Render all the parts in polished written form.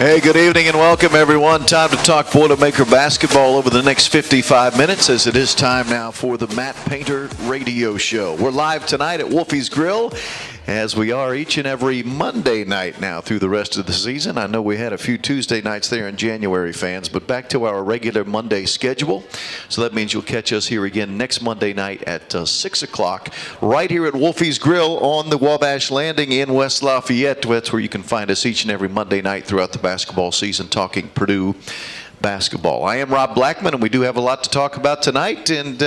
Hey, good evening and welcome, everyone. Time to talk Boilermaker basketball over the next 55 minutes, as it is time now for the Matt Painter Radio Show. We're live tonight at Wolfies Grill, as we are each and every Monday night now through the rest of the season. I know we had a few Tuesday nights there in January, fans, but back to our regular Monday schedule. So that means you'll catch us here again next Monday night at 6 o'clock, right here at Wolfies Grill on the Wabash Landing in West Lafayette. That's where you can find us each and every Monday night throughout the basketball season, talking Purdue basketball. I am Rob Blackman, and we do have a lot to talk about tonight, and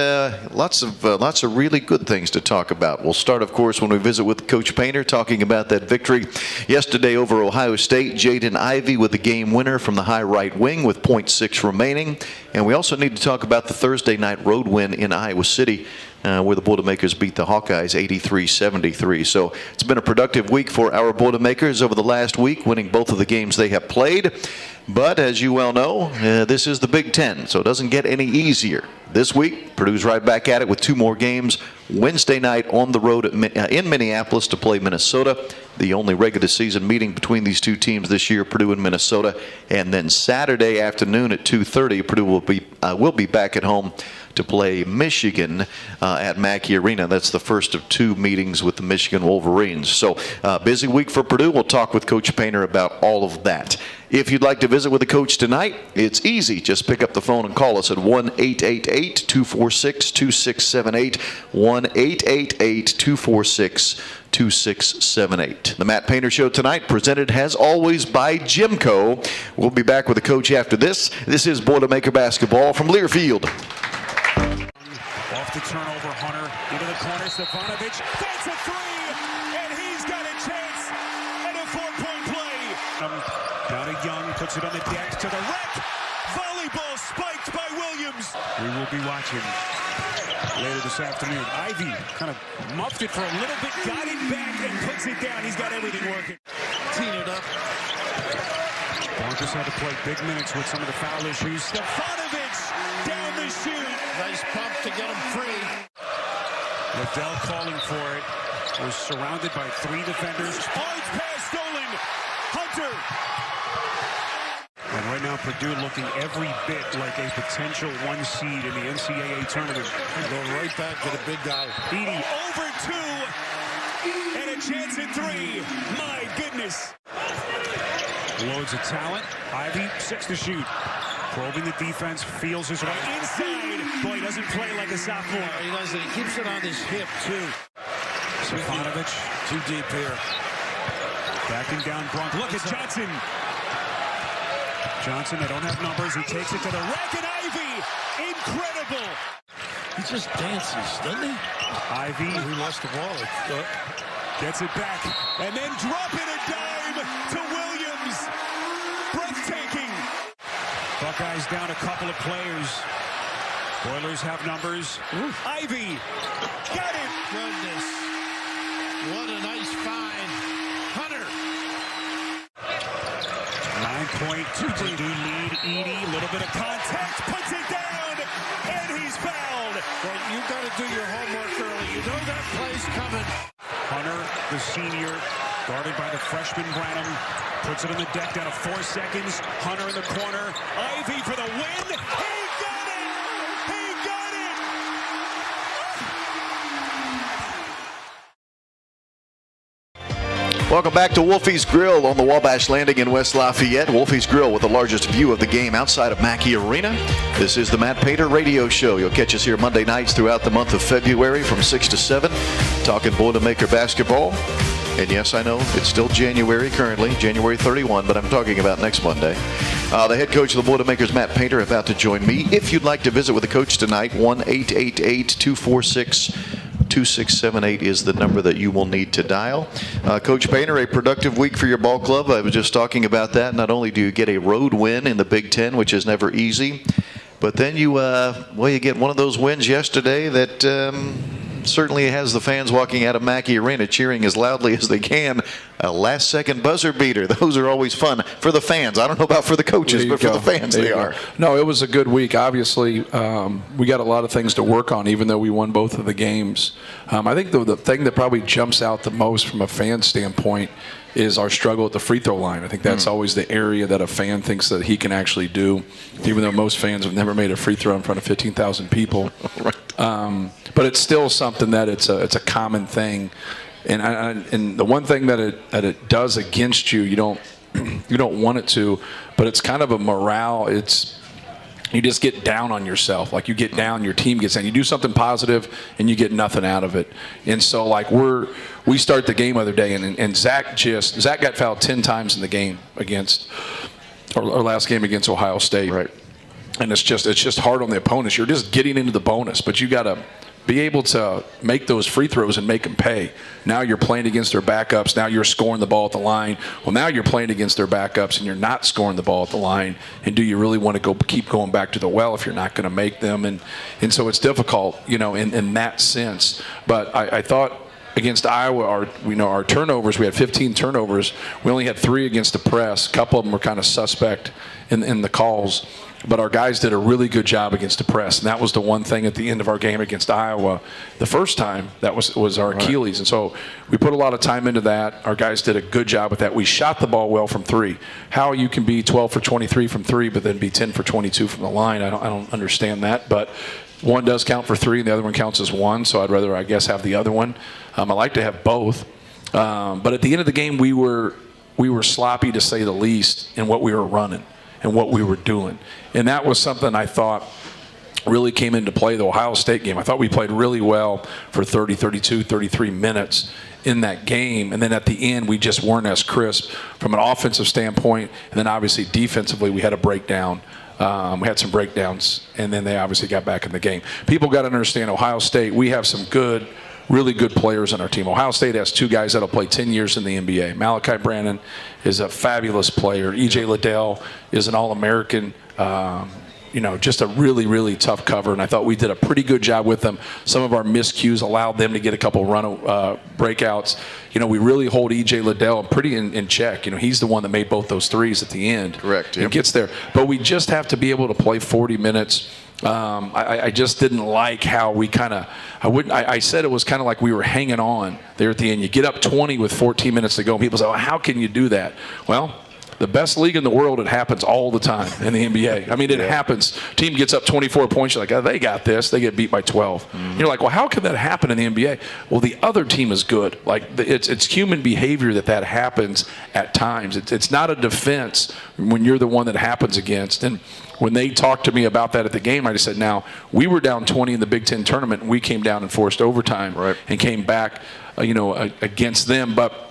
lots of really good things to talk about. We'll start, of course, when we visit with Coach Painter, talking about that victory yesterday over Ohio State. Jayden Ivey with the game winner from the high right wing with .6 remaining. And we also need to talk about the Thursday night road win in Iowa City, where the Boilermakers beat the Hawkeyes 83-73. So it's been a productive week for our Boilermakers over the last week, winning both of the games they have played. But as you well know, this is the Big Ten, so it doesn't get any easier. This week, Purdue's right back at it with two more games. Wednesday night on the road in Minneapolis to play Minnesota, the only regular season meeting between these two teams this year, Purdue and Minnesota. And then Saturday afternoon at 2:30, Purdue will be back at home to play Michigan at Mackey Arena. That's the first of two meetings with the Michigan Wolverines. So busy week for Purdue. We'll talk with Coach Painter about all of that. If you'd like to visit with the coach tonight, it's easy. Just pick up the phone and call us at 1-888-246-2678, 1-888-246-2678. The Matt Painter Show tonight, presented as always by GEMCO. We'll be back with the coach after this. This is Boilermaker basketball from Learfield. Off the turnover, Hunter into the corner, Stefanovic takes a three, and he's got a chance at a 4-point play. Down to Young, puts it on the deck to the rack. Volleyball spiked by Williams. We will be watching later this afternoon. Ivey kind of muffed it for a little bit, got it back and puts it down. He's got everything working. Teeing it up. Broncos had to play big minutes with some of the foul issues. Stefanovic down the chute. Nice pump to get him free. Liddell calling for it. Was surrounded by three defenders. Large pass stolen. Hunter. And right now Purdue looking every bit like a potential 1 seed in the NCAA tournament. Go right back to the big guy. Edey over 2 and a chance at 3. My goodness. Loads of talent. Ivey 6 to shoot. Probing the defense, feels his way inside. Boy, he doesn't play like a sophomore. He doesn't. He keeps it on his hip too. Stefanovic too deep here. Backing down Brunk. Look at Johnson. Johnson, they don't have numbers. He takes it to the rack, and Ivey, incredible. He just dances, doesn't he? Ivey, he lost the ball. Gets it back, and then dropping a dime to Williams. Breathtaking. Buckeyes down a couple of players. Boilers have numbers. Ivey, got it. Goodness. What a nice find. Hunter. 9.2 Purdue lead. Edey, a little bit of contact, puts it down, and he's fouled. Well, you got to do your homework early. You know that play's coming. Hunter, the senior, guarded by the freshman Branham, puts it on the deck down to 4 seconds. Hunter in the corner. Ivey for the win. He got it! He got it! Welcome back to Wolfies Grill on the Wabash Landing in West Lafayette. Wolfies Grill with the largest view of the game outside of Mackey Arena. This is the Matt Painter Radio Show. You'll catch us here Monday nights throughout the month of February from 6 to 7, talking Boilermaker basketball. And yes, I know it's still January currently, January 31, but I'm talking about next Monday. The head coach of the Boilermakers, Matt Painter, about to join me. If you'd like to visit with the coach tonight, 1-888-246-2678 is the number that you will need to dial. Coach Painter, a productive week for your ball club. I was just talking about that. Not only do you get a road win in the Big Ten, which is never easy, but then you get one of those wins yesterday that certainly has the fans walking out of Mackey Arena cheering as loudly as they can. A last-second buzzer beater. Those are always fun for the fans. I don't know about for the coaches, but for the fans they are. No, it was a good week. Obviously, we got a lot of things to work on, even though we won both of the games. I think the thing that probably jumps out the most from a fan standpoint is our struggle at the free throw line. I think that's always the area that a fan thinks that he can actually do, even though most fans have never made a free throw in front of 15,000 people. Right. But it's still something that it's a common thing. And the one thing that it does against you, you don't want it to, but it's kind of a morale. You just get down on yourself. Like, you get down, your team gets down. You do something positive, and you get nothing out of it. And so, like, we start the game the other day, and Zach got fouled 10 times in the game against our last game against Ohio State. Right. And it's just hard on the opponents. You're just getting into the bonus, but you got to be able to make those free throws and make them pay. Now you're playing against their backups. Now you're scoring the ball at the line. Well, now you're playing against their backups and you're not scoring the ball at the line. And do you really want to keep going back to the well if you're not going to make them? And so it's difficult, in that sense. But I thought against Iowa, our turnovers, we had 15 turnovers. We only had 3 against the press. A couple of them were kind of suspect in the calls. But our guys did a really good job against the press, and that was the one thing at the end of our game against Iowa. The first time, that was our Achilles, and so we put a lot of time into that. Our guys did a good job with that. We shot the ball well from 3. How you can be 12 for 23 from 3, but then be 10 for 22 from the line, I don't understand that. But one does count for 3, and the other one counts as 1, so I'd rather, I guess, have the other one. I like to have both. But at the end of the game, we were sloppy, to say the least, in what we were running and what we were doing. And that was something I thought really came into play the Ohio State game. I thought we played really well for 30, 32, 33 minutes in that game. And then at the end, we just weren't as crisp from an offensive standpoint. And then obviously defensively, we had a breakdown. We had some breakdowns, and then they obviously got back in the game. People got to understand Ohio State, we have some really good players on our team. Ohio State has 2 guys that'll play 10 years in the NBA. Malachi Brannon is a fabulous player. E.J. Liddell is an All-American. Just a really, really tough cover, and I thought we did a pretty good job with them. Some of our miscues allowed them to get a couple breakouts. We really hold E.J. Liddell pretty in check. He's the one that made both those threes at the end. Correct. Yep. It gets there. But we just have to be able to play 40 minutes. I just didn't like how we I said it was kind of like we were hanging on there at the end. You get up 20 with 14 minutes to go, and people say, well, how can you do that? Well, the best league in the world, it happens all the time in the NBA. I mean, it happens. Team gets up 24 points. You're like, oh, they got this. They get beat by 12. You're like, well, how can that happen in the NBA? Well, the other team is good. Like, it's human behavior that happens at times. It's not a defense when you're the one that happens against. And when they talked to me about that at the game, I just said, now, we were down 20 in the Big Ten tournament, and we came down and forced overtime and came back, against them. But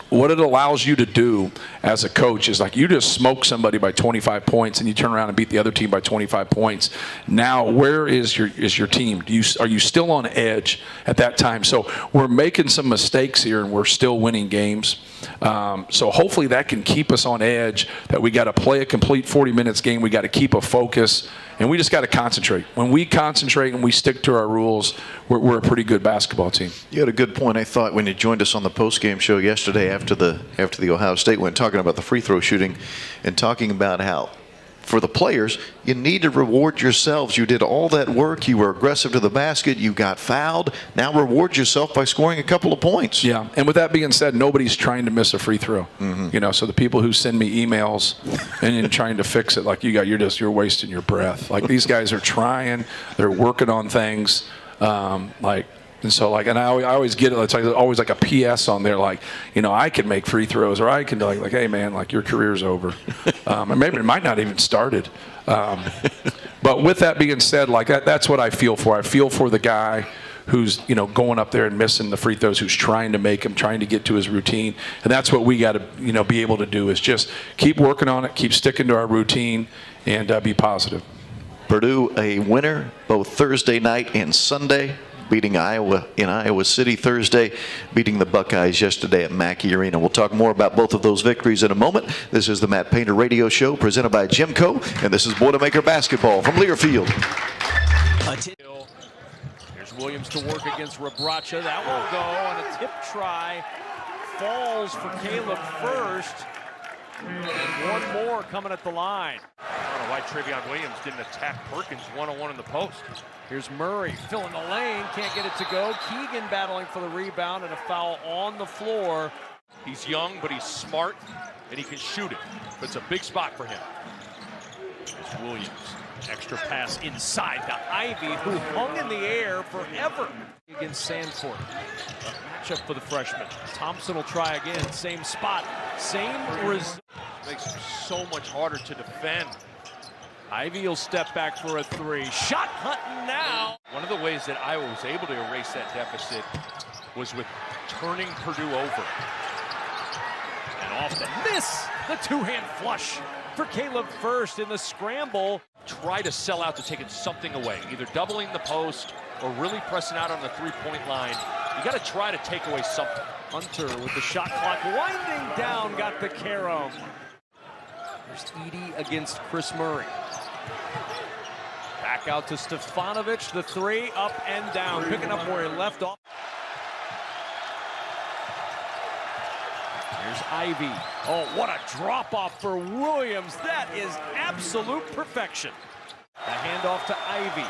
what it allows you to do as a coach is, like, you just smoke somebody by 25 points and you turn around and beat the other team by 25 points. Now, where is your team? Are you still on edge at that time? So we're making some mistakes here and we're still winning games. So hopefully that can keep us on edge, that we got to play a complete 40 minutes game. We got to keep a focus, and we just got to concentrate. When we concentrate and we stick to our rules, we're a pretty good basketball team. You had a good point, I thought, when you joined us on the post-game show yesterday after the Ohio State win, talking about the free throw shooting and talking about how, for the players, you need to reward yourselves. You did all that work. You were aggressive to the basket. You got fouled. Now reward yourself by scoring a couple of points. Yeah, and with that being said, nobody's trying to miss a free throw. So the people who send me emails and trying to fix it, like, you're wasting your breath. Like, these guys are trying. They're working on things. And I always get it. It's always like a PS on there, like, I can make free throws, or I can like, hey man, like, your career's over. And maybe it might not even started. But with that being said, like, that's what I feel for. I feel for the guy who's, going up there and missing the free throws, who's trying to make them, trying to get to his routine. And that's what we got to, be able to do, is just keep working on it, keep sticking to our routine, and be positive. Purdue a winner both Thursday night and Sunday, beating Iowa in Iowa City Thursday, beating the Buckeyes yesterday at Mackey Arena. We'll talk more about both of those victories in a moment. This is the Matt Painter Radio Show presented by GEMCO, and this is Boilermaker Basketball from Learfield. Here's Here's Williams to work against Rabracha. That will go on a tip try. Falls for Caleb first. And one more coming at the line. I don't know why Trevion Williams didn't attack Perkins one-on-one in the post. Here's Murray filling the lane, can't get it to go. Keegan battling for the rebound and a foul on the floor. He's young, but he's smart, and he can shoot it. But it's a big spot for him. Here's Williams. Extra pass inside to Ivey, who hung in the air forever against Sanford. A matchup for the freshman. Thompson will try again. Same spot. Same result. Makes it so much harder to defend. Ivey will step back for a three. Shot hunting now. One of the ways that Iowa was able to erase that deficit was with turning Purdue over. And off the miss. The two-hand flush for Caleb first in the scramble. Try to sell out to take something away, either doubling the post or really pressing out on the three-point line. You got to try to take away something. Hunter with the shot clock winding down, got the carom. There's Edey against Chris Murray. Back out to Stefanovic, the three, up and down, picking up where he left off. Here's Ivey. Oh, what a drop-off for Williams. That is absolute perfection. The handoff to Ivey.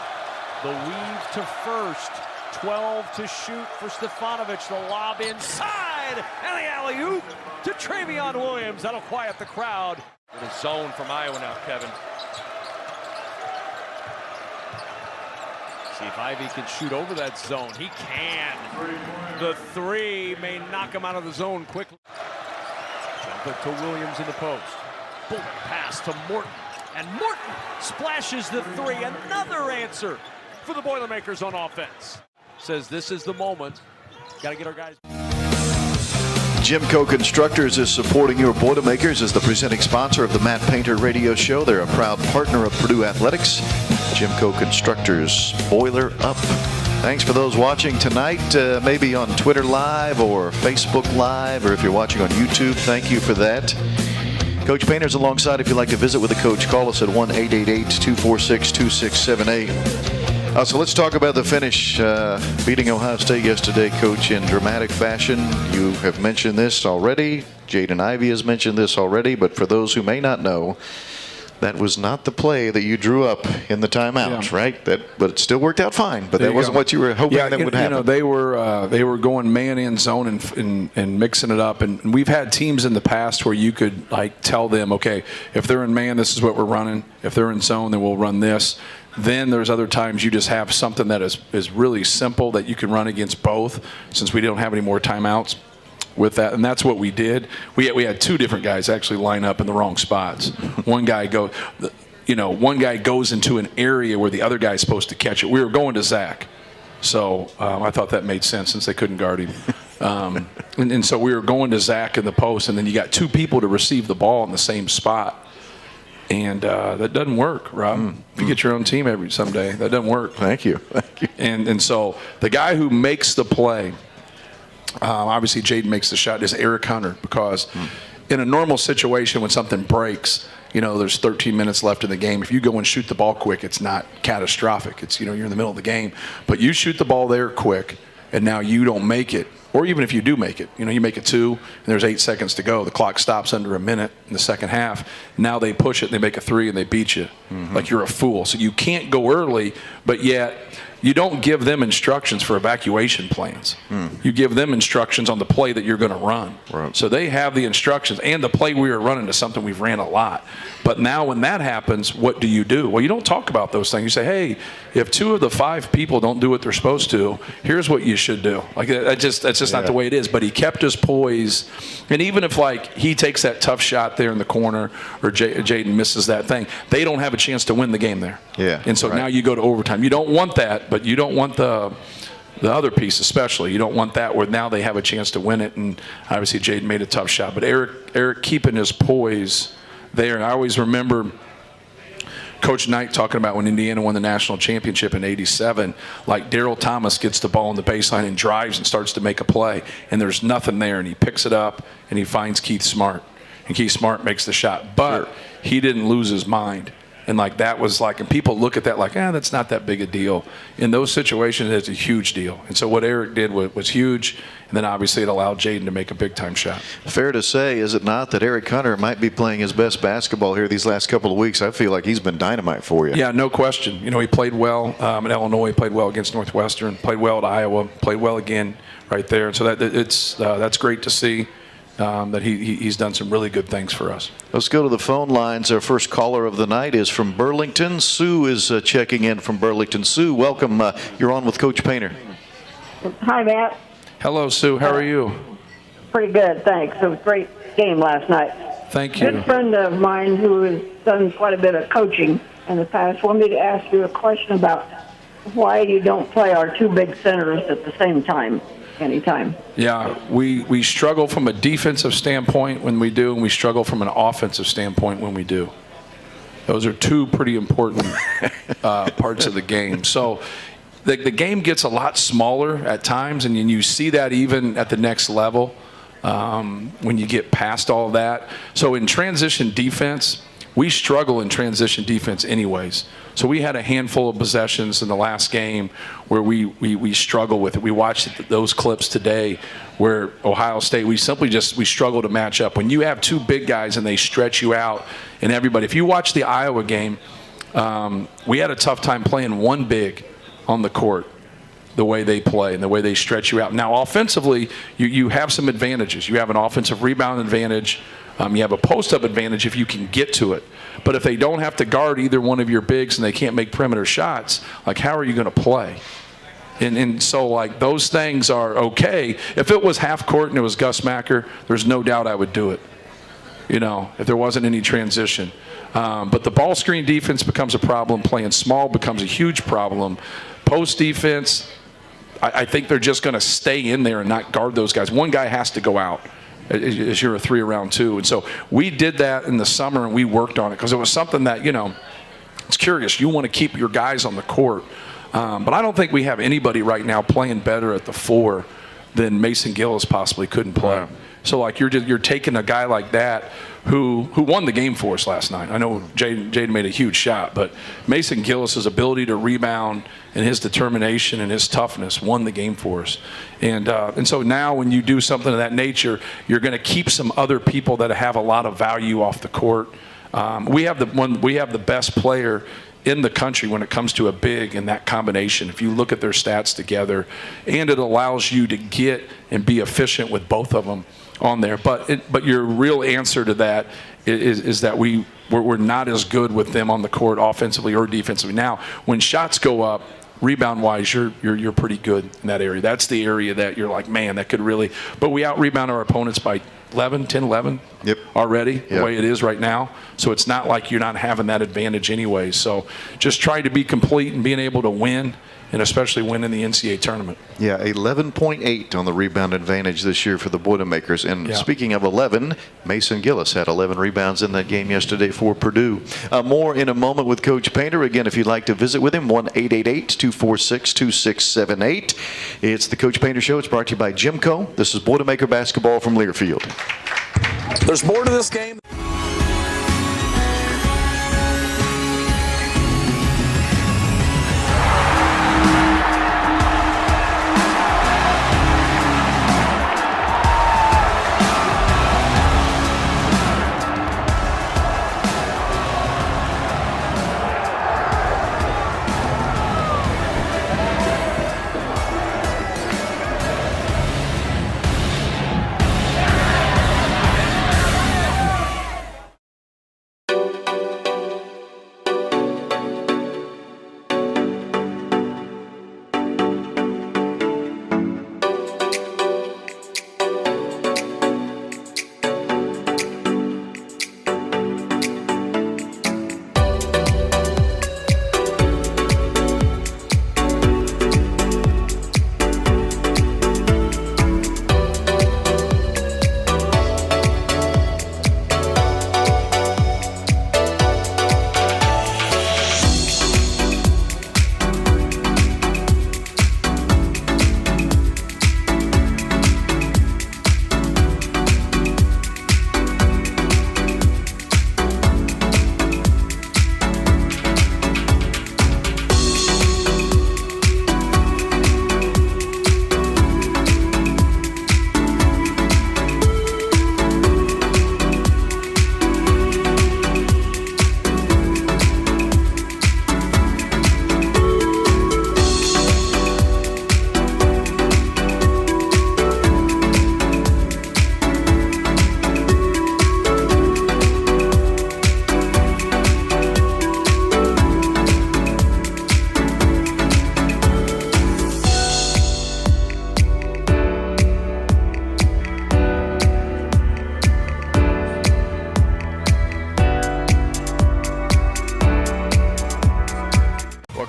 The weave to first. 12 to shoot for Stefanovic. The lob inside. And the alley-oop to Trevion Williams. That'll quiet the crowd. In a zone from Iowa now, Kevin. See if Ivey can shoot over that zone. He can. The three may knock him out of the zone quickly. Jump it to Williams in the post. Bullet pass to Morton. And Morton splashes the three. Another answer for the Boilermakers on offense. Says this is the moment. Got to get our guys. GEMCO Constructors is supporting your Boilermakers as the presenting sponsor of the Matt Painter Radio Show. They're a proud partner of Purdue Athletics. GEMCO Constructors, boiler up. Thanks for those watching tonight, maybe on Twitter Live or Facebook Live, or if you're watching on YouTube, thank you for that. Coach Painter's alongside. If you'd like to visit with the coach, call us at 1-888-246-2678. So let's talk about the finish, beating Ohio State yesterday, Coach, in dramatic fashion. You have mentioned this already. Jayden Ivey has mentioned this already, but for those who may not know, that was not the play that you drew up in the timeout, right? But it still worked out fine. But that wasn't what you were hoping that would happen. They were going man in zone and mixing it up. And we've had teams in the past where you could tell them, okay, if they're in man, this is what we're running. If they're in zone, then we'll run this. Then there's other times you just have something that is really simple that you can run against both, since we don't have any more timeouts with that. And that's what we did. We had two different guys actually line up in the wrong spots. One guy goes into an area where the other guy's supposed to catch it. We were going to Zach. So I thought that made sense since they couldn't guard him. And so we were going to Zach in the post, and then you got two people to receive the ball in the same spot. And that doesn't work, Rob. If you get your own team someday, that doesn't work. Thank you. And so the guy who makes the play, obviously Jayden makes the shot, is Eric Hunter, because in a normal situation when something breaks, there's 13 minutes left in the game. If you go and shoot the ball quick, it's not catastrophic. It's, you're in the middle of the game. But you shoot the ball there quick, and now you don't make it. Or even if you do make it, you make it 2, and there's 8 seconds to go. The clock stops under a minute in the second half. Now they push it, and they make a 3, and they beat you. Like you're a fool. So you can't go early, but yet you don't give them instructions for evacuation plans. You give them instructions on the play that you're going to run. Right. So they have the instructions, and the play we were running is something we've ran a lot. But now when that happens, what do? Well, you don't talk about those things. You say, hey, if 2 of the 5 people don't do what they're supposed to, here's what you should do. That's just not the way it is. But he kept his poise. And even if he takes that tough shot there in the corner, or Jayden misses that thing, they don't have a chance to win the game there. Yeah. And so now you go to overtime. You don't want that, but you don't want the other piece especially. You don't want that where now they have a chance to win it. And obviously Jayden made a tough shot. But Eric keeping his poise there. And I always remember Coach Knight talking about when Indiana won the national championship in '87, Daryl Thomas gets the ball on the baseline and drives and starts to make a play, and there's nothing there, and he picks it up and he finds Keith Smart, and Keith Smart makes the shot. But he didn't lose his mind. And like that was like, and people look at that like, that's not that big a deal. In those situations, it's a huge deal. And so what Eric did was huge. And then obviously it allowed Jayden to make a big time shot. Fair to say, is it not, that Eric Hunter might be playing his best basketball here these last couple of weeks? I feel like he's been dynamite for you. Yeah, no question. He played well at Illinois, played well against Northwestern, played well at Iowa, played well again right there. And so that's great to see. That he's done some really good things for us. Let's go to the phone lines. Our first caller of the night is from Burlington. Sue is checking in from Burlington. Sue, welcome. You're on with Coach Painter. Hi, Matt. Hello, Sue. How are you? Pretty good, thanks. It was a great game last night. Thank you. A good friend of mine who has done quite a bit of coaching in the past wanted me to ask you a question about why you don't play our two big centers at the same time. Anytime. Yeah, we struggle from a defensive standpoint when we do, and we struggle from an offensive standpoint when we do. Those are two pretty important parts of the game. So the game gets a lot smaller at times, and you see that even at the next level when you get past all of that. So in transition defense, we struggle in transition defense anyways. So we had a handful of possessions in the last game where we struggle with it. We watched those clips today where Ohio State, we struggle to match up. When you have two big guys and they stretch you out and everybody, if you watch the Iowa game, we had a tough time playing one big on the court the way they play and the way they stretch you out. Now offensively, you have some advantages. You have an offensive rebound advantage. You have a post-up advantage if you can get to it. But if they don't have to guard either one of your bigs and they can't make perimeter shots, like how are you going to play? And so like those things are okay. If it was half court and it was Gus Macker, there's no doubt I would do it. If there wasn't any transition. But the ball screen defense becomes a problem. Playing small becomes a huge problem. Post defense, I think they're just going to stay in there and not guard those guys. One guy has to go out as you're a 3 around 2. And so we did that in the summer and we worked on it because it was something that, it's curious. You want to keep your guys on the court. But I don't think we have anybody right now playing better at the 4 than Mason Gillis possibly couldn't play. Wow. So like you're taking a guy like that who won the game for us last night. I know Jayden made a huge shot, but Mason Gillis' ability to rebound and his determination and his toughness won the game for us. And so now when you do something of that nature, you're going to keep some other people that have a lot of value off the court. We have the best player in the country when it comes to a big in that combination. If you look at their stats together, and it allows you to get and be efficient with both of them on there. But your real answer to that is that we're not as good with them on the court offensively or defensively. Now, when shots go up, rebound-wise, you're pretty good in that area. That's the area that you're like, man, that could really. But we out-rebound our opponents by 10-11 yep. already, yep. the way it is right now. So it's not like you're not having that advantage anyway. So just try to be complete and being able to win, and especially win in the NCAA tournament. Yeah, 11.8 on the rebound advantage this year for the Boilermakers. And speaking of 11, Mason Gillis had 11 rebounds in that game yesterday for Purdue. More in a moment with Coach Painter. Again, if you'd like to visit with him, 1-888-246-2678. It's the Coach Painter Show. It's brought to you by GEMCO. This is Boilermaker basketball from Learfield. There's more to this game.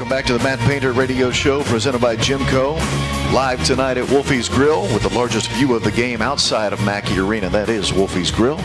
Welcome back to the Matt Painter Radio Show, presented by GEMCO. Live tonight at Wolfies Grill with the largest view of the game outside of Mackey Arena. That is Wolfies Grill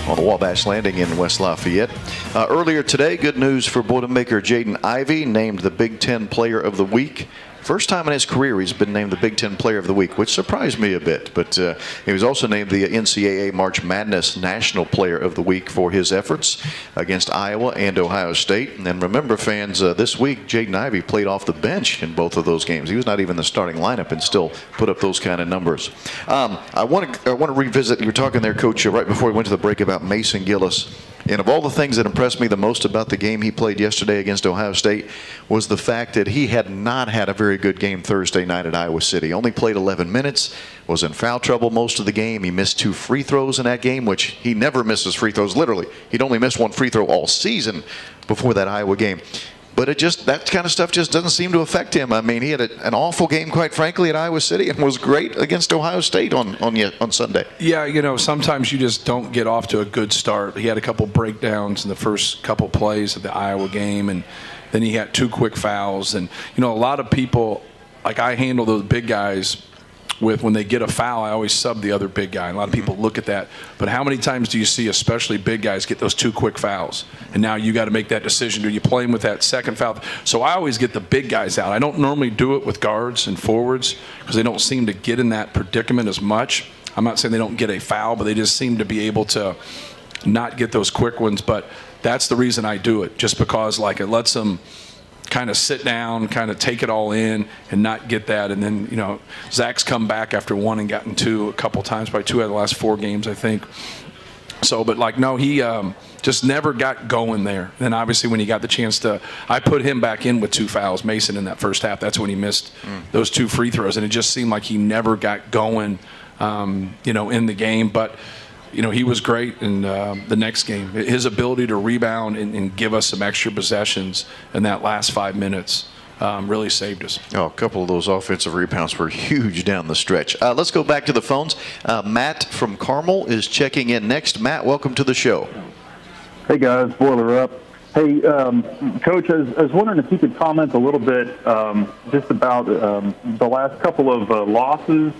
on the Wabash Landing in West Lafayette. Earlier today, good news for Boilermaker Jayden Ivey, named the Big Ten Player of the Week. First time in his career he's been named the Big Ten Player of the Week, which surprised me a bit. But he was also named the NCAA March Madness National Player of the Week for his efforts against Iowa and Ohio State. And remember, fans, this week Jayden Ivey played off the bench in both of those games. He was not even the starting lineup and still put up those kind of numbers. I want to revisit, you were talking there, Coach, right before we went to the break about Mason Gillis. And of all the things that impressed me the most about the game he played yesterday against Ohio State was the fact that he had not had a very good game Thursday night at Iowa City. Only played 11 minutes, was in foul trouble most of the game. He missed 2 free throws in that game, which he never misses free throws, literally. He'd only missed 1 free throw all season before that Iowa game. But that kind of stuff just doesn't seem to affect him. I mean, he had an awful game, quite frankly, at Iowa City and was great against Ohio State on Sunday. Yeah, sometimes you just don't get off to a good start. He had a couple breakdowns in the first couple plays of the Iowa game, and then he had 2 quick fouls. And, a lot of people, like I handle those big guys with when they get a foul, I always sub the other big guy. And a lot of people look at that. But how many times do you see, especially big guys, get those 2 quick fouls? And now you got to make that decision. Do you play him with that second foul? So I always get the big guys out. I don't normally do it with guards and forwards because they don't seem to get in that predicament as much. I'm not saying they don't get a foul, but they just seem to be able to not get those quick ones. But that's the reason I do it, just because it lets them kind of sit down, kind of take it all in and not get that. And then, Zach's come back after 1 and gotten 2 a couple times, probably 2 out of the last 4 games, I think. So, but he just never got going there. Then obviously when he got the chance I put him back in with 2 fouls, Mason, in that first half. That's when he missed those 2 free throws. And it just seemed like he never got going, in the game. But, he was great in the next game. His ability to rebound and give us some extra possessions in that last 5 minutes really saved us. A couple of those offensive rebounds were huge down the stretch. Let's go back to the phones. Matt from Carmel is checking in next. Matt, welcome to the show. Hey, guys. Boiler up. Hey, Coach, I was wondering if you could comment a little bit just about the last couple of losses,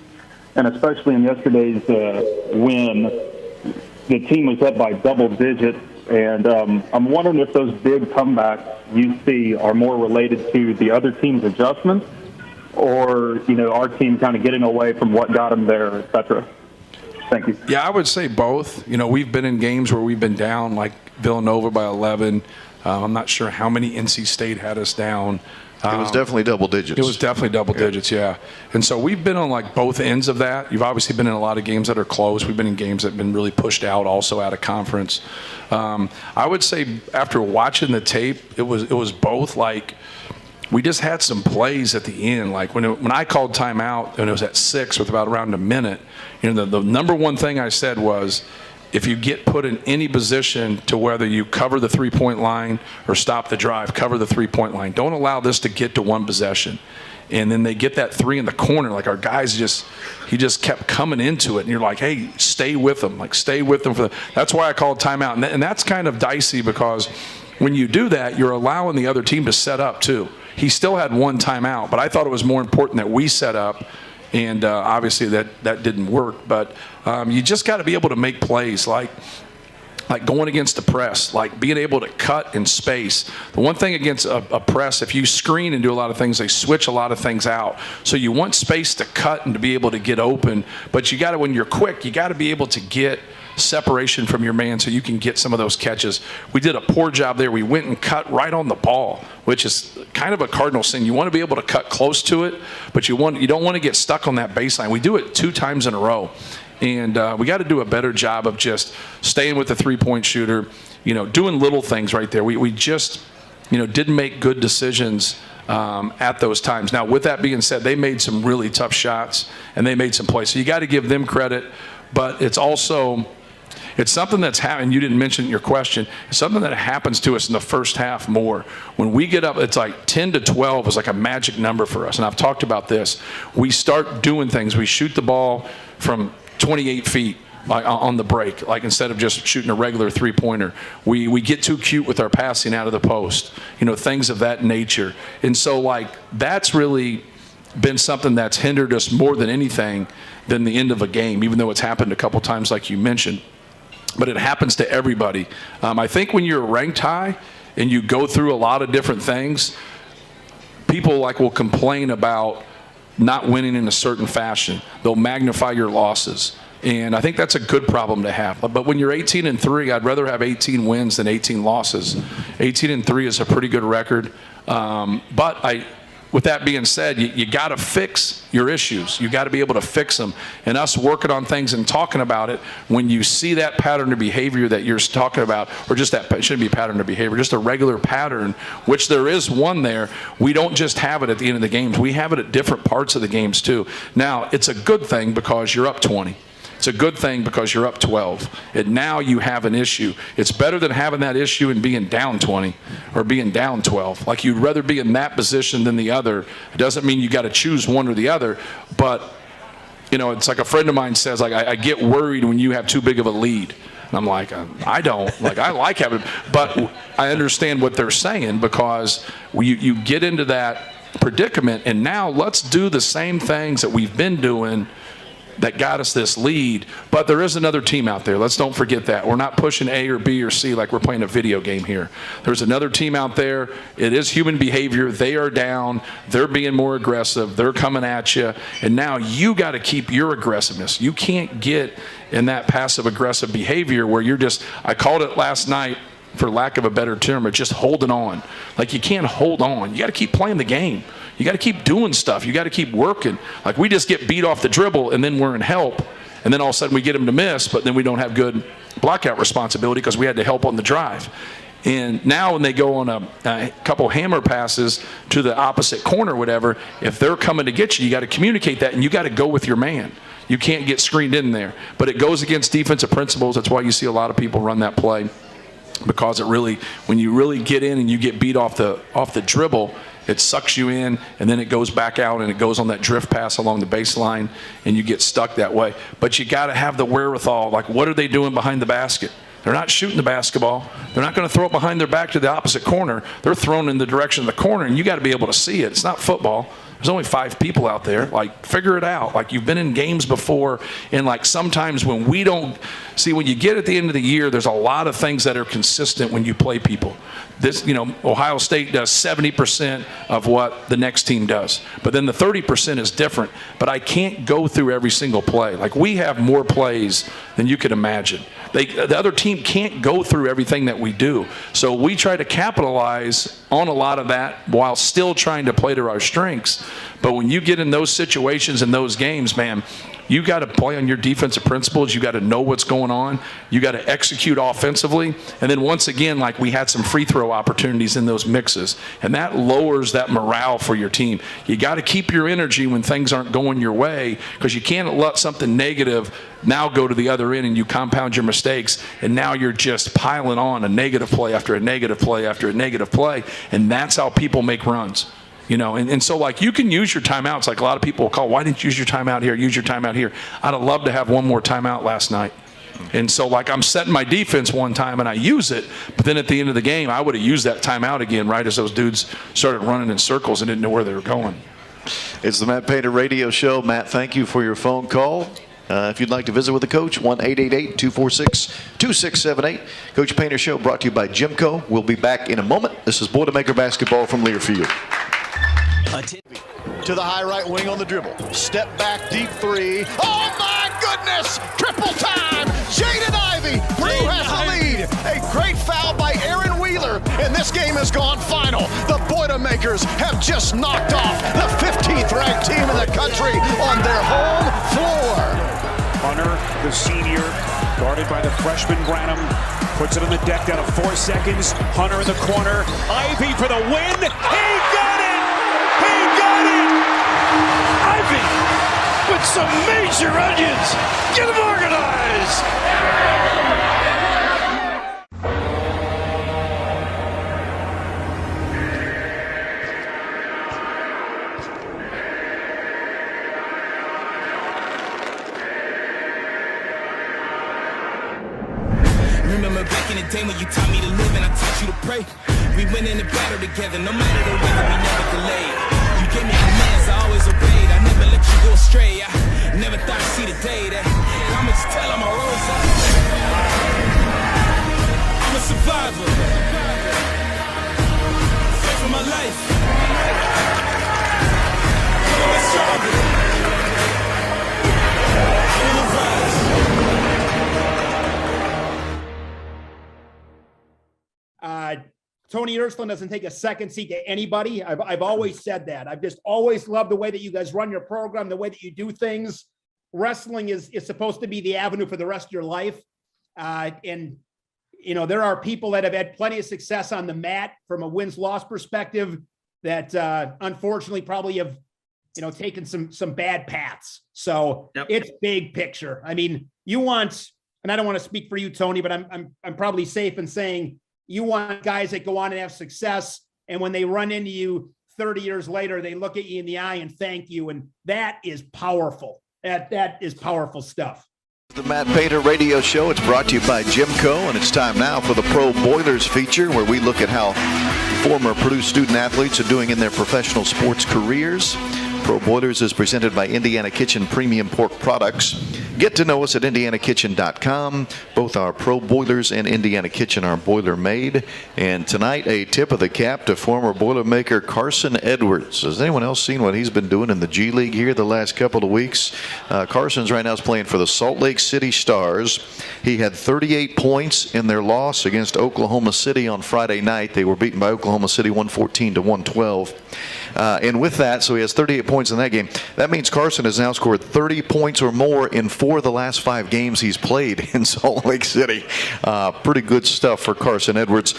and especially in yesterday's win. The team was up by double digits, and I'm wondering if those big comebacks you see are more related to the other team's adjustments or, our team kind of getting away from what got them there, et cetera. Thank you. Yeah, I would say both. We've been in games where we've been down, like Villanova by 11. I'm not sure how many NC State had us down. It was definitely double digits. It was definitely double digits, yeah. And so we've been on both ends of that. You've obviously been in a lot of games that are close. We've been in games that have been really pushed out, also out of conference. I would say after watching the tape, it was both. We just had some plays at the end. When I called timeout and it was at 6 with about around a minute, the number one thing I said was, if you get put in any position to whether you cover the 3-point line or stop the drive, cover the 3-point line. Don't allow this to get to one possession. And then they get that 3 in the corner. Our guys he just kept coming into it. And you're like, hey, stay with them. Stay with them. That's why I called timeout. And that's kind of dicey because when you do that, you're allowing the other team to set up too. He still had 1 timeout, but I thought it was more important that we set up. And obviously that didn't work. But you just got to be able to make plays like going against the press, being able to cut in space. The one thing against a press, if you screen and do a lot of things, they switch a lot of things out. So you want space to cut and to be able to get open. But you got to, when you're quick, you got to be able to get separation from your man so you can get some of those catches. We did a poor job there. We went and cut right on the ball, which is kind of a cardinal sin. You want to be able to cut close to it, but you don't want to get stuck on that baseline. We do it 2 times in a row. And we got to do a better job of just staying with the 3-point shooter, doing little things right there. We just, didn't make good decisions at those times. Now, with that being said, they made some really tough shots and they made some plays. So you got to give them credit, but it's something that's happened. You didn't mention it in your question. It's something that happens to us in the first half more. When we get up, it's 10 to 12 is a magic number for us. And I've talked about this. We start doing things. We shoot the ball from 28 feet. like on the break, like instead of just shooting a regular three-pointer. We get too cute with our passing out of the post, things of that nature. And so, like, that's really been something that's hindered us more than anything than the end of a game, even though it's happened a couple times like you mentioned. But it happens to everybody. I think when you're ranked high and you go through a lot of different things, people will complain about not winning in a certain fashion. They'll magnify your losses. And I think that's a good problem to have. But when you're 18-3, I'd rather have 18 wins than 18 losses. 18-3 is a pretty good record. With that being said, you got to fix your issues. You got to be able to fix them. And us working on things and talking about it, when you see that pattern of behavior that you're talking about, or just that, it shouldn't be a pattern of behavior, just a regular pattern, which there is one there, we don't just have it at the end of the games. We have it at different parts of the games too. Now, it's a good thing because you're up 20. It's a good thing because you're up 12. And now you have an issue. It's better than having that issue and being down 20 or being down 12. Like, you'd rather be in that position than the other. It doesn't mean you got to choose one or the other. But, it's like a friend of mine says, like, I get worried when you have too big of a lead. And I'm like, I don't. Like, I like having, but I understand what they're saying, because you get into that predicament, and now let's do the same things that we've been doing that got us this lead. But there is another team out there. Let's don't forget that. We're not pushing A or B or C like we're playing a video game here. There's another team out there. It is human behavior. They are down. They're being more aggressive. They're coming at you. And now you got to keep your aggressiveness. You can't get in that passive-aggressive behavior where you're just, I called it last night, for lack of a better term, just holding on. Like, you can't hold on. You got to keep playing the game. You got to keep doing stuff. You got to keep working. Like, we just get beat off the dribble, and then we're in help, and then all of a sudden we get them to miss, but then we don't have good blockout responsibility because we had to help on the drive. And now when they go on a couple hammer passes to the opposite corner or whatever, if they're coming to get you, you got to communicate that, and you got to go with your man. You can't get screened in there. But it goes against defensive principles. That's why you see a lot of people run that play, because it really, when you really get in and you get beat off the dribble, it sucks you in, and then it goes back out, and it goes on that drift pass along the baseline, and you get stuck that way. But you got to have the wherewithal. Like, what are they doing behind the basket? They're not shooting the basketball. They're not going to throw it behind their back to the opposite corner. They're thrown in the direction of the corner, and you got to be able to see it. It's not football. There's only 5 people out there. Like, figure it out. Like, you've been in games before, and like sometimes when we don't see, when you get at the end of the year, there's a lot of things that are consistent when you play people. This, Ohio State does 70% of what the next team does, but then the 30% is different. But I can't go through every single play. Like, we have more plays than you could imagine. The other team can't go through everything that we do. So we try to capitalize on a lot of that while still trying to play to our strengths. But when you get in those situations in those games, man, you got to play on your defensive principles. You got to know what's going on. You got to execute offensively. And then once again, like, we had some free throw opportunities in those mixes, and that lowers that morale for your team. You got to keep your energy when things aren't going your way, because you can't let something negative now go to the other end and you compound your mistakes, and now you're just piling on a negative play after a negative play after a negative play, and that's how people make runs. And so, like, you can use your timeouts. Like, a lot of people will call, why didn't you use your timeout here? Use your timeout here. I'd have loved to have one more timeout last night. And so, like, I'm setting my defense one time and I use it, but then at the end of the game, I would have used that timeout again right as those dudes started running in circles and didn't know where they were going. It's the Matt Painter Radio Show. Matt, thank you for your phone call. If you'd like to visit with the coach, 1-888-246-2678. Coach Painter Show brought to you by GEMCO. We'll be back in a moment. This is Boilermaker basketball from Learfield. To the high right wing on the dribble. Step back, deep three. Oh, my goodness! Triple time! Jayden Ivey. Blue has the lead. A great foul by Aaron Wheeler, and this game has gone final. The Boilermakers have just knocked off the 15th ranked team in the country on their home floor. Hunter, the senior, guarded by the freshman Branham, puts it on the deck down to 4 seconds. Hunter in the corner. Ivey for the win. He got it! He got it! Ivey with some major onions. Get them organized! remember back in the day when you taught me to live and I taught you to pray. We went in the battle together, no matter the weather, we never delayed. You gave me commands, I always obeyed. I never let you go astray. I never thought I'd see the day that I'ma just tell on my rose up. I'm a survivor. Fight for my life. I'm stronger. Tony Ersland doesn't take a second seat to anybody. I've always said that. I've just always loved the way that you guys run your program, the way that you do things. Wrestling is supposed to be the avenue for the rest of your life. And, you know, there are people that have had plenty of success on the mat from a wins-loss perspective that unfortunately probably have, you know, taken some bad paths. So It's big picture. I mean, you want, and I don't want to speak for you, Tony, but I'm probably safe in saying you want guys that go on and have success, and when they run into you 30 years later, they look at you in the eye and thank you, and that is powerful. That is powerful stuff. The Matt Painter Radio Show. It's brought to you by GEMCO, and it's time now for the Pro Boilers feature, where we look at how former Purdue student athletes are doing in their professional sports careers. Pro Boilers is presented by Indiana Kitchen Premium Pork Products. Get to know us at indianakitchen.com. Both our Pro Boilers and Indiana Kitchen are boiler made. And tonight, a tip of the cap to former Boilermaker Carson Edwards. Has anyone else seen what he's been doing in the G League here the last couple of weeks? Carson's right now is playing for the Salt Lake City Stars. He had 38 points in their loss against Oklahoma City on Friday night. They were beaten by Oklahoma City 114-112. And with that, so he has 38 points in that game. That means Carson has now scored 30 points or more in 4 of the last 5 games he's played in Salt Lake City. Pretty good stuff for Carson Edwards.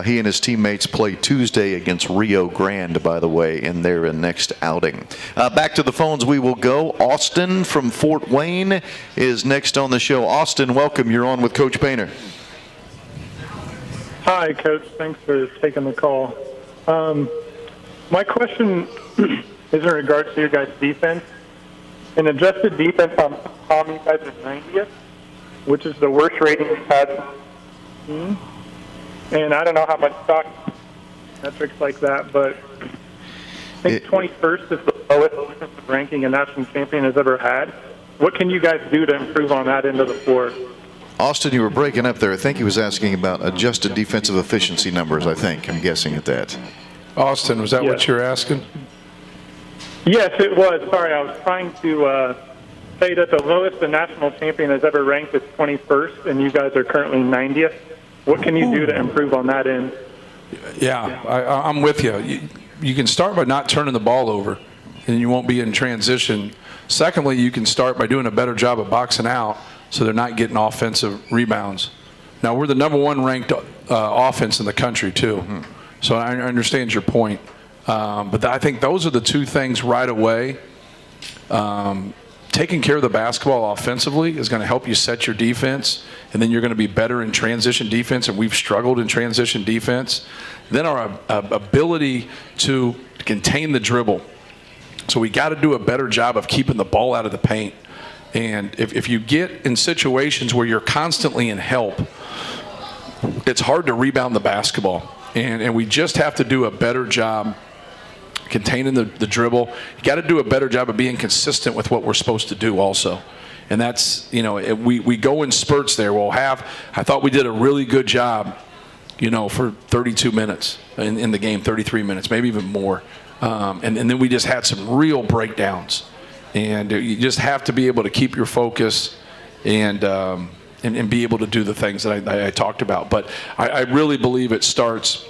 He and his teammates play Tuesday against Rio Grande, by the way, in their next outing. Back to the phones we will go. Austin from Fort Wayne is next on the show. Austin, welcome. You're on with Coach Painter. Hi, Coach. Thanks for taking the call. My question is in regards to your guys' defense. In adjusted defense on Tom, you guys are 90th, which is the worst rating we've had. And I don't know how much stock metrics like that, but I think 21st is the lowest defensive ranking a national champion has ever had. What can you guys do to improve on that end of the floor? Austin, you were breaking up there. I think he was asking about adjusted defensive efficiency numbers, I'm guessing at that. Austin, was that what you were asking? Yes, it was. Sorry, I was trying to say that the lowest the national champion has ever ranked is 21st, and you guys are currently 90th. What can you do to improve on that end? Yeah, I'm with you. You can start by not turning the ball over, and you won't be in transition. Secondly, you can start by doing a better job of boxing out so they're not getting offensive rebounds. Now, we're the #1 ranked offense in the country, too. So I understand your point. But I think those are the two things right away. Taking care of the basketball offensively is going to help you set your defense, and then you're going to be better in transition defense, and we've struggled in transition defense. Then our ability to contain the dribble. So we got to do a better job of keeping the ball out of the paint. And if you get in situations where you're constantly in help, it's hard to rebound the basketball. And we just have to do a better job containing the dribble. You got to do a better job of being consistent with what we're supposed to do also. And that's, we go in spurts there. I thought we did a really good job, for 32 minutes in the game, 33 minutes, maybe even more. And then we just had some real breakdowns. And you just have to be able to keep your focus and be able to do the things that I talked about. But I really believe it starts,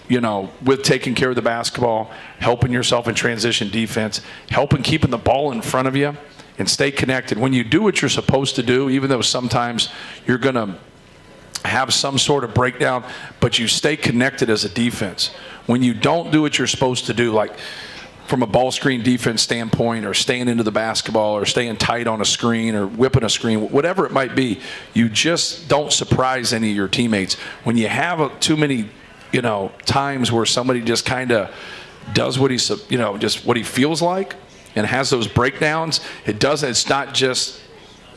with taking care of the basketball, helping yourself in transition defense, helping keeping the ball in front of you, and stay connected. When you do what you're supposed to do, even though sometimes you're going to have some sort of breakdown, but you stay connected as a defense. When you don't do what you're supposed to do, like from a ball screen defense standpoint, or staying into the basketball, or staying tight on a screen, or whipping a screen, whatever it might be, you just don't surprise any of your teammates. When you have too many, times where somebody just kind of does what just what he feels like and has those breakdowns, it's not just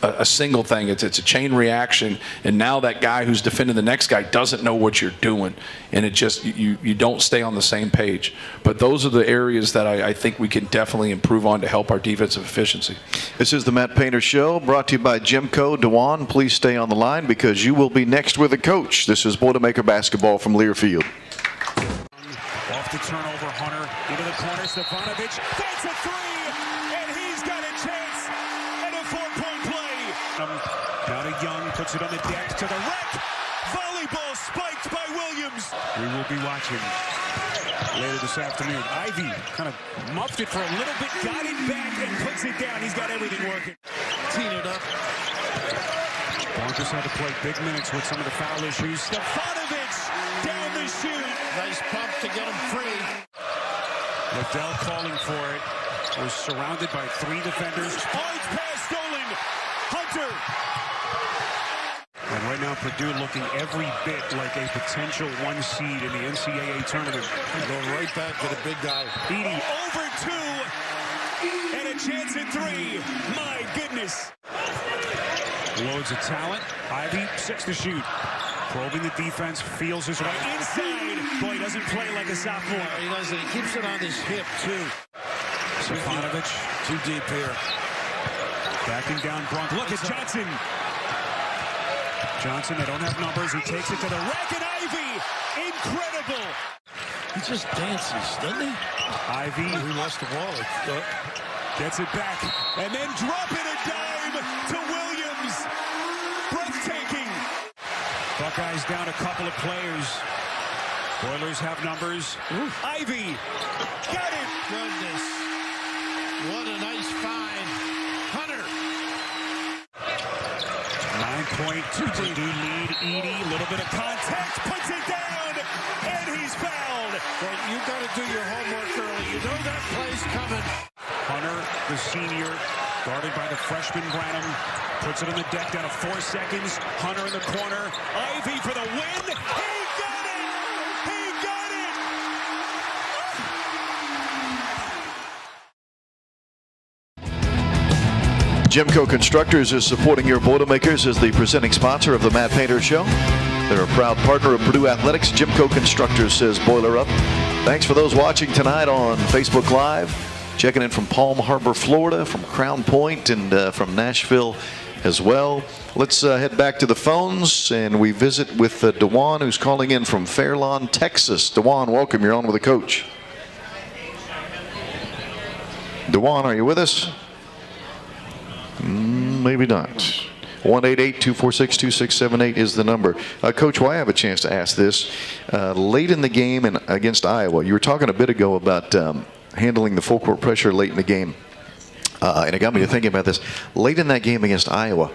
a single thing. It's a chain reaction, and now that guy who's defending the next guy doesn't know what you're doing, and it just you don't stay on the same page. But those are the areas that I think we can definitely improve on to help our defensive efficiency. This is the Matt Painter Show, brought to you by GEMCO. DeJuan, please stay on the line because you will be next with a coach. This is Boilermaker basketball from Learfield. Off the turnover, Hunter into the corner. Stefanovic takes a three, and he's got a chance at a 4-point play. Now to Young, puts it on the deck to the rack. Volleyball spiked by Williams. We will be watching later this afternoon. Ivey kind of muffed it for a little bit, got it back, and puts it down. He's got everything working. Teeing it up. Broncos had to play big minutes with some of the foul issues. Stefanovic down the chute. Nice pump to get him free. Liddell calling for it. Was surrounded by 3 defenders. Bounce pass stolen. Hunter. And right now Purdue looking every bit like a potential 1 seed in the NCAA tournament. Go right back to the big guy. Edey over 2. And a chance at 3. My goodness. Loads of talent. Ivey, 6 to shoot. Probing the defense, feels his way inside. Boy, he doesn't play like a sophomore. He doesn't. He keeps it on his hip, too. Stefanovic, too deep here. Backing down Brunk. Look at Johnson. Johnson, they don't have numbers. He takes it to the rack, and Ivey. Incredible. He just dances, doesn't he? Ivey. He lost the ball. Gets it back. And then dropping a dime to Williams. Breathtaking. Buckeyes down a couple of players. Oilers have numbers. Ivey. Got it. Goodness. What a nice find. Hunter. 9.2 Purdue lead. Edey. A little bit of contact. Puts it down. And he's fouled. Well, you got to do your homework early. You know that play's coming. Hunter, the senior, guarded by the freshman Branham. Puts it on the deck down to 4 seconds. Hunter in the corner. Ivey for the win. He got it! He got it! GEMCO Constructors is supporting your Boilermakers as the presenting sponsor of the Matt Painter Show. They're a proud partner of Purdue Athletics. GEMCO Constructors says boiler up. Thanks for those watching tonight on Facebook Live. Checking in from Palm Harbor, Florida, from Crown Point, and from Nashville as well. Let's head back to the phones, and we visit with DeJuan, who's calling in from Fairlawn, Texas. DeJuan, welcome. You're on with the coach. DeJuan, are you with us? Maybe not. 1-888-246-2678 is the number. Coach, well, I have a chance to ask this. Late in the game and against Iowa, you were talking a bit ago about handling the full court pressure late in the game. And it got me to thinking about this. Late in that game against Iowa,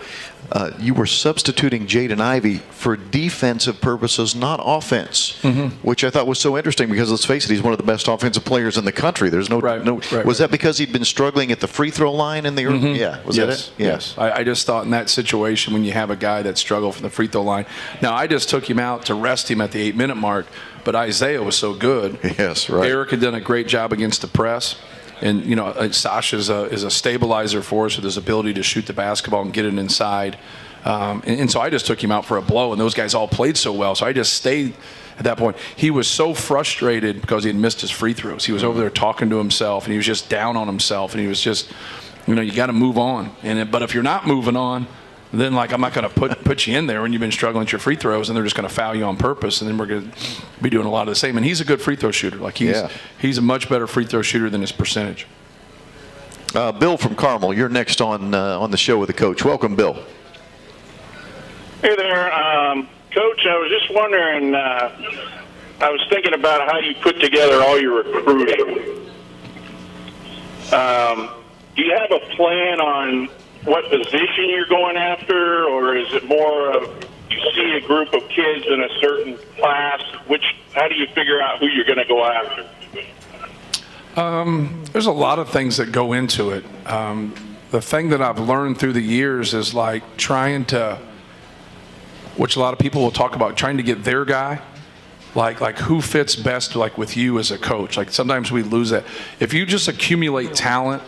you were substituting Jayden Ivey for defensive purposes, not offense, which I thought was so interesting because, let's face it, he's one of the best offensive players in the country. There's no, was that because he'd been struggling at the free throw line in the early? Yeah, was that it? Yes. I just thought in that situation when you have a guy that struggled from the free throw line. Now, I just took him out to rest him at the 8-minute mark, but Isaiah was so good. Yes, right. Eric had done a great job against the press. And, you know, Sasha is a stabilizer for us with his ability to shoot the basketball and get it inside. And so I just took him out for a blow, and those guys all played so well. So I just stayed at that point. He was so frustrated because he had missed his free throws. He was over there talking to himself, and he was just down on himself. And he was just, you know, you got to move on. But if you're not moving on, then, like, I'm not going to put you in there when you've been struggling at your free throws, and they're just going to foul you on purpose, and then we're going to be doing a lot of the same. And he's a good free throw shooter. Like, he's a much better free throw shooter than his percentage. Bill from Carmel, you're next on the show with the coach. Welcome, Bill. Hey there, Coach. I was just wondering, I was thinking about how you put together all your recruiting. Do you have a plan on what position you're going after, or is it more of you see a group of kids in a certain class? How do you figure out who you're going to go after? There's a lot of things that go into it. The thing that I've learned through the years is like trying to, which a lot of people will talk about, trying to get their guy. Like who fits best like with you as a coach. Like sometimes we lose that. If you just accumulate talent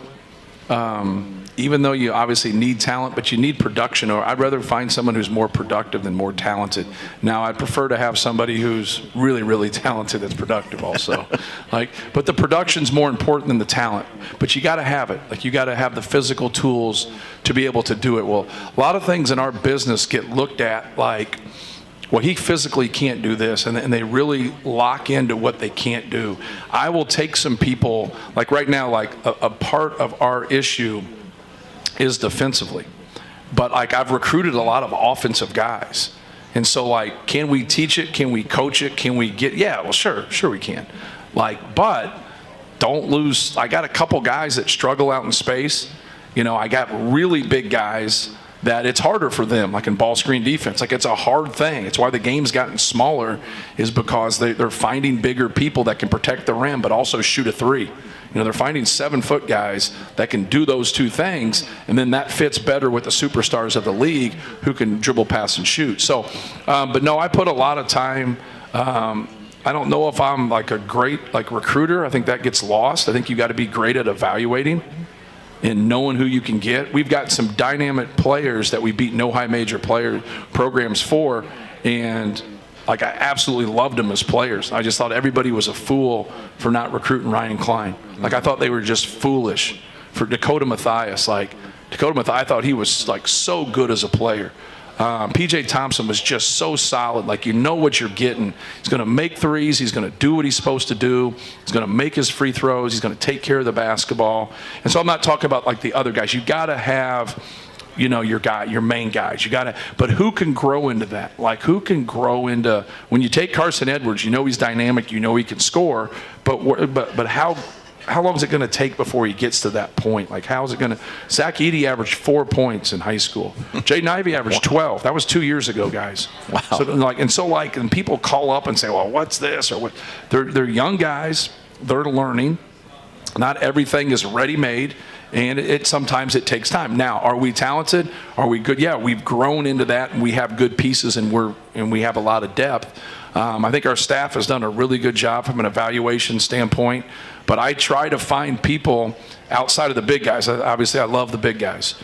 even though you obviously need talent, but you need production, or I'd rather find someone who's more productive than more talented. Now, I'd prefer to have somebody who's really, really talented that's productive also. But the production's more important than the talent. But you got to have it. You got to have the physical tools to be able to do it. Well, a lot of things in our business get looked at like, well, he physically can't do this, and they really lock into what they can't do. I will take some people, like right now, a part of our issue is defensively. But I've recruited a lot of offensive guys. And so can we teach it? Can we coach it? Can we well, sure we can. But don't lose. I got a couple guys that struggle out in space. I got really big guys that it's harder for them, in ball screen defense. It's a hard thing. It's why the game's gotten smaller, is because they're finding bigger people that can protect the rim but also shoot a three. They're finding 7-foot guys that can do those two things, and then that fits better with the superstars of the league who can dribble, pass, and shoot. So, but no, I put a lot of time. I don't know if I'm a great recruiter. I think that gets lost. I think you got to be great at evaluating and knowing who you can get. We've got some dynamic players that we beat no high major programs for, and I absolutely loved them as players. I just thought everybody was a fool for not recruiting Ryan Klein. I thought they were just foolish for Dakota Mathias. I thought he was so good as a player. PJ Thompson was just so solid. You know what you're getting. He's going to make threes. He's going to do what he's supposed to do. He's going to make his free throws. He's going to take care of the basketball. And so I'm not talking about the other guys. You got to have, your main guys. But who can grow into that? Who can grow into, when you take Carson Edwards, he's dynamic, he can score, but how long is it going to take before he gets to that point? How is it going to? Zach Edey averaged 4 points in high school. Jayden Ivey averaged 12. That was 2 years ago, guys. Wow. So and people call up and say, well, what's this or what? They're young guys. They're learning. Not everything is ready-made, and sometimes it takes time. Now, are we talented? Are we good? Yeah, we've grown into that, and we have good pieces, and we have a lot of depth. I think our staff has done a really good job from an evaluation standpoint, but I try to find people outside of the big guys. Obviously, I love the big guys.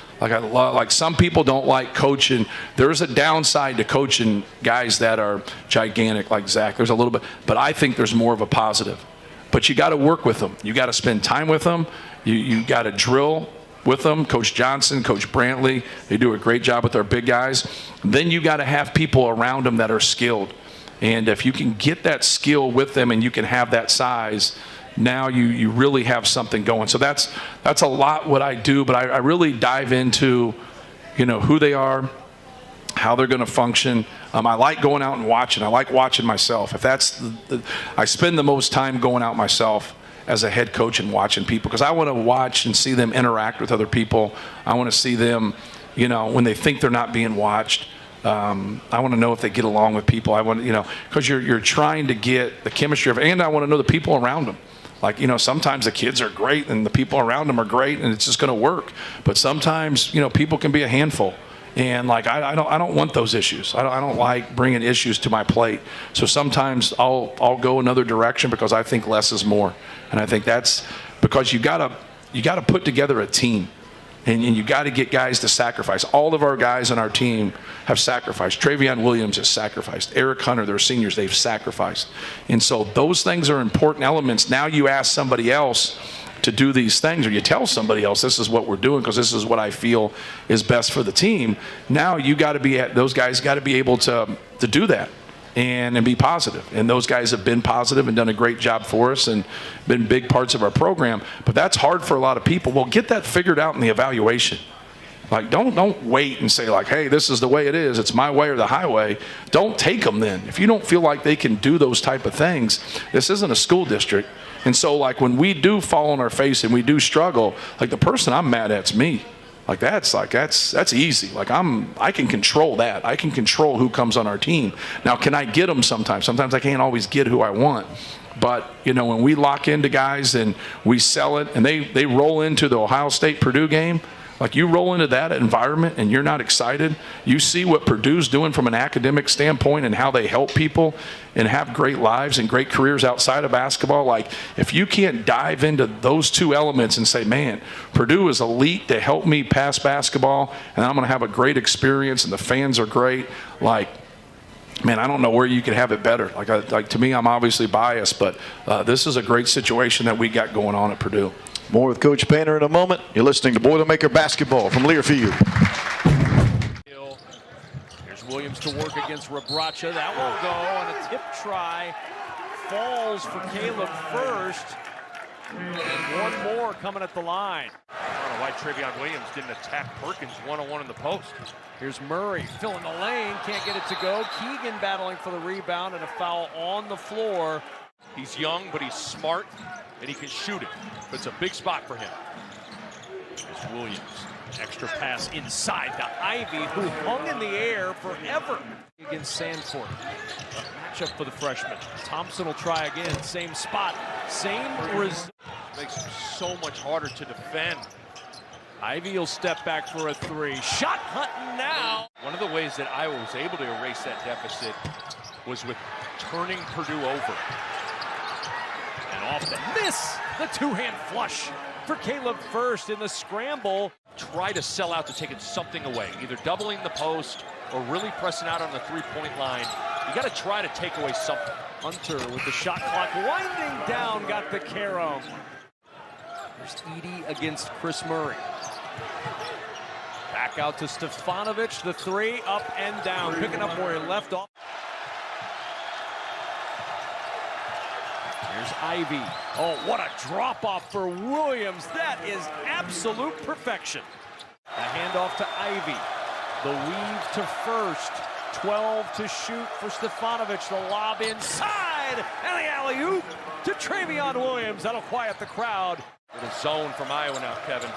Some people don't like coaching. There's a downside to coaching guys that are gigantic like Zach. There's a little bit, but I think there's more of a positive. But you got to work with them. You got to spend time with them. You got to drill with them. Coach Johnson, Coach Brantley, they do a great job with our big guys. Then you got to have people around them that are skilled. And if you can get that skill with them and you can have that size, now you really have something going. So that's a lot what I do, but I really dive into, who they are, how they're going to function. I like going out and watching. I like watching myself. I spend the most time going out myself as a head coach and watching people, because I want to watch and see them interact with other people. I want to see them, when they think they're not being watched. I want to know if they get along with people. I want, because you're trying to get the chemistry of, and I want to know the people around them. Sometimes the kids are great and the people around them are great and it's just going to work. But sometimes, people can be a handful. And I don't want those issues. I don't like bringing issues to my plate. So sometimes I'll go another direction because I think less is more. And I think that's because you gotta put together a team. And you got to get guys to sacrifice. All of our guys on our team have sacrificed. Travion Williams has sacrificed. Eric Hunter, their seniors, they've sacrificed. And so those things are important elements. Now you ask somebody else to do these things, or you tell somebody else, this is what we're doing because this is what I feel is best for the team. Now you got to be, those guys got to be able to do that and be positive. And those guys have been positive and done a great job for us and been big parts of our program. But that's hard for a lot of people. Well, get that figured out in the evaluation. Don't wait and say hey, this is the way it is. It's my way or the highway. Don't take them then. If you don't feel like they can do those type of things, this isn't a school district. And so when we do fall on our face and we do struggle, the person I'm mad at's me. That's easy. I can control that. I can control who comes on our team. Now, can I get them sometimes? Sometimes I can't always get who I want. But, when we lock into guys and we sell it and they roll into the Ohio State-Purdue game, Like, you roll into that environment and you're not excited. You see what Purdue's doing from an academic standpoint and how they help people and have great lives and great careers outside of basketball. Like, if you can't dive into those two elements and say, man, Purdue is elite, they help me pass basketball, and I'm going to have a great experience and the fans are great, like, man, I don't know where you could have it better. Like to me, I'm obviously biased, but this is a great situation that we got going on at Purdue. More with Coach Painter in a moment. You're listening to Boilermaker Basketball from Learfield. Here's Williams to work against Rabracha. That won't go, and a tip try falls for Caleb first. And one more coming at the line. I don't know why Trevion Williams didn't attack Perkins one-on-one in the post. Here's Murray filling the lane, can't get it to go. Keegan battling for the rebound, and a foul on the floor. He's young, but he's smart, and he can shoot it. But it's a big spot for him. Here's Williams. Extra pass inside to Ivey, who hung in the air forever against Sanford. A matchup for the freshman. Thompson will try again. Same spot. Same result. Makes it so much harder to defend. Ivey will step back for a three. Shot hunting now. One of the ways that Iowa was able to erase that deficit was with turning Purdue over. And off the miss. The two-hand flush for Caleb first in the scramble. Try to sell out to take something away, either doubling the post or really pressing out on the three-point line. You got to try to take away something. Hunter with the shot clock winding down, got the carom. There's Edey against Chris Murray. Back out to Stefanovic, the three, up and down, picking up where he left off. Here's Ivey. Oh, what a drop-off for Williams. That is absolute perfection. A handoff to Ivey. The weave to first. 12 to shoot for Stefanovic. The lob inside. And the alley-oop to Trevion Williams. That'll quiet the crowd. With a zone from Iowa now, Kevin.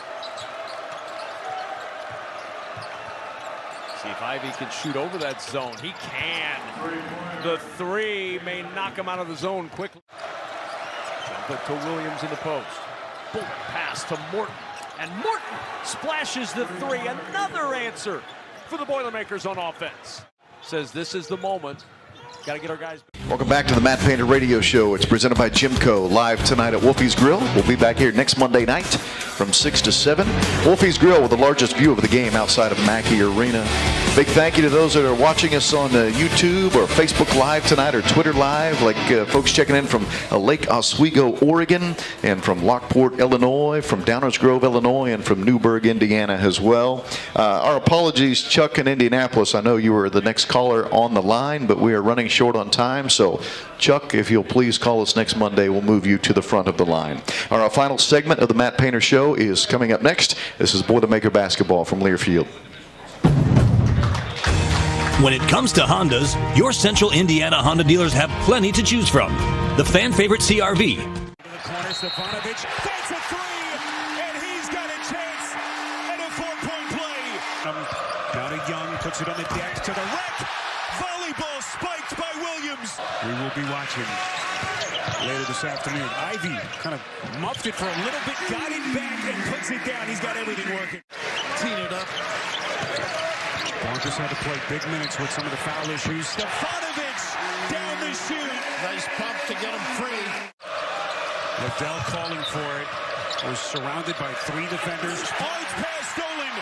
See if Ivey can shoot over that zone. He can. The three may knock him out of the zone quickly. Jump it to Williams in the post. Bullet pass to Morton. And Morton splashes the three. Another answer for the Boilermakers on offense. Says this is the moment. Got to get our guys. Welcome back to the Matt Painter Radio Show. It's presented by GEMCO, live tonight at Wolfies Grill. We'll be back here next Monday night from 6 to 7. Wolfies Grill with the largest view of the game outside of Mackey Arena. Big thank you to those that are watching us on YouTube or Facebook Live tonight or Twitter Live, like folks checking in from Lake Oswego, Oregon, and from Lockport, Illinois, from Downers Grove, Illinois, and from Newburgh, Indiana as well. Our apologies, Chuck in Indianapolis. I know you were the next caller on the line, but we are running short on time. So, Chuck, if you'll please call us next Monday, we'll move you to the front of the line. Our final segment of the Matt Painter Show is coming up next. This is Boilermaker Basketball from Learfield. When it comes to Hondas, your Central Indiana Honda dealers have plenty to choose from. The fan favorite CR-V. To the corner, Stefanovic takes a three, and he's got a chance at a 4-point play. Now to Young, puts it on the deck to the rack. Volleyball spiked by Williams. We will be watching later this afternoon. Ivey kind of muffed it for a little bit, got it back, and puts it down. He's got everything working. Teeing it up. Broncos had to play big minutes with some of the foul issues. Stefanovic down the shoot. Nice pump to get him free. Liddell calling for it. Was surrounded by three defenders. Hard pass stolen.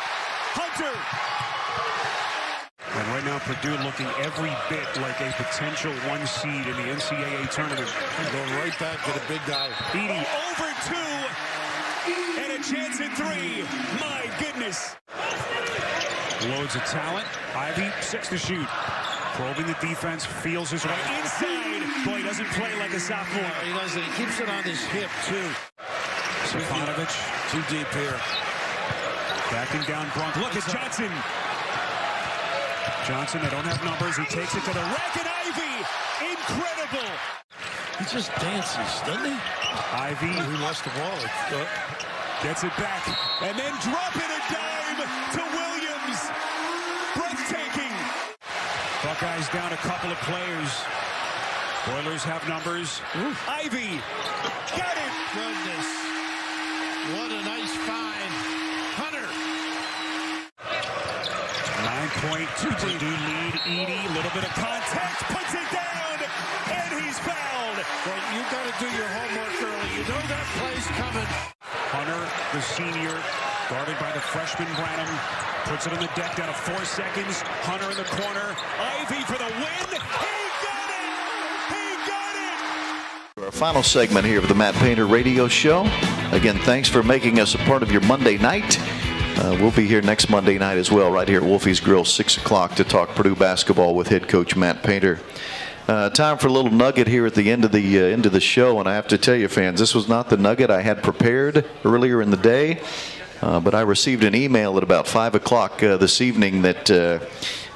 Hunter. And right now Purdue looking every bit like a potential 1 seed in the NCAA tournament. Going right back to the big guy. Edey over 2. And a chance at 3. My goodness. Loads of talent. Ivey, 6 to shoot. Probing the defense, feels his way inside. Boy, he doesn't play like a sophomore. He doesn't. He keeps it on his hip, too. Stefanovic, too deep here. Backing down Brunk. Look at Johnson. Johnson, they don't have numbers. He takes it to the rack, and Ivey. Incredible. He just dances, doesn't he? Ivey. He lost the ball. Gets it back. And then drop it a dime to Williams. Breathtaking. Buckeyes down a couple of players. Oilers have numbers. Ivey. Got it. Goodness. What a nice find. Hunter. 9-point Purdue lead. Edey, a little bit of contact, puts it down, and he's fouled. Well, you got to do your homework early. You know that play's coming. Hunter, the senior, guarded by the freshman Branham, puts it on the deck down to 4 seconds. Hunter in the corner. Ivey for the win. He got it! He got it! Our final segment here of the Matt Painter Radio Show. Again, thanks for making us a part of your Monday night. We'll be here next Monday night as well, right here at Wolfies Grill, 6 o'clock, to talk Purdue basketball with head coach Matt Painter. Time for a little nugget here at the end of the show, and I have to tell you, fans, this was not the nugget I had prepared earlier in the day, but I received an email at about 5 o'clock this evening that,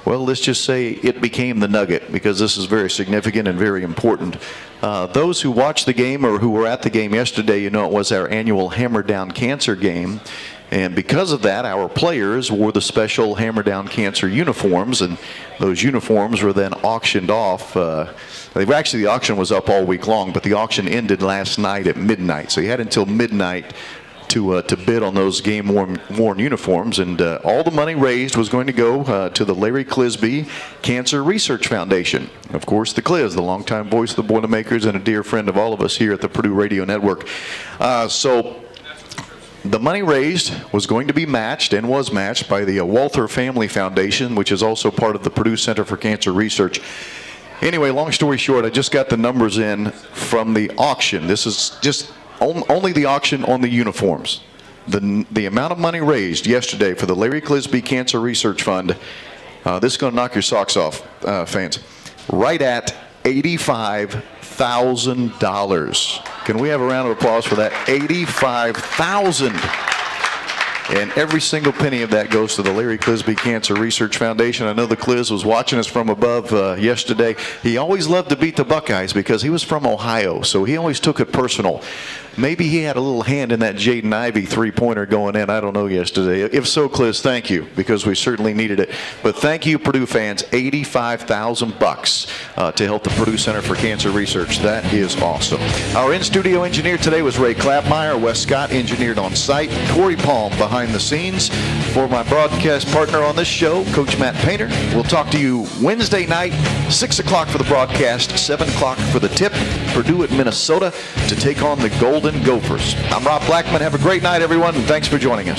well, let's just say it became the nugget, because this is very significant and very important. Those who watched the game or who were at the game yesterday, you know it was our annual Hammer Down Cancer game. And because of that, our players wore the special Hammer Down Cancer uniforms, and those uniforms were then auctioned off. The auction was up all week long, but the auction ended last night at midnight. So you had until midnight to bid on those game-worn uniforms, and all the money raised was going to go to the Larry Clisby Cancer Research Foundation. Of course, the Cliz, the longtime voice of the Boilermakers and a dear friend of all of us here at the Purdue Radio Network. So the money raised was going to be matched and was matched by the Walther Family Foundation, which is also part of the Purdue Center for Cancer Research. Anyway, long story short, I just got the numbers in from the auction. This is just only the auction on the uniforms. The amount of money raised yesterday for the Larry Clisby Cancer Research Fund, this is going to knock your socks off, fans, right at $85,000. Can we have a round of applause for that? $85,000. And every single penny of that goes to the Larry Clisby Cancer Research Foundation. I know the Cliz was watching us from above yesterday. He always loved to beat the Buckeyes because he was from Ohio, so he always took it personal. Maybe he had a little hand in that Jayden Ivey three-pointer going in. I don't know yesterday. If so, Cliz, thank you, because we certainly needed it. But thank you, Purdue fans. $85,000 to help the Purdue Center for Cancer Research. That is awesome. Our in-studio engineer today was Ray Clapmeyer. Wes Scott engineered on site. Corey Palm behind the scenes. For my broadcast partner on this show, Coach Matt Painter. We'll talk to you Wednesday night, 6 o'clock for the broadcast, 7 o'clock for the tip. Purdue at Minnesota to take on the Golden Gophers. I'm Rob Blackman. Have a great night, everyone, and thanks for joining us.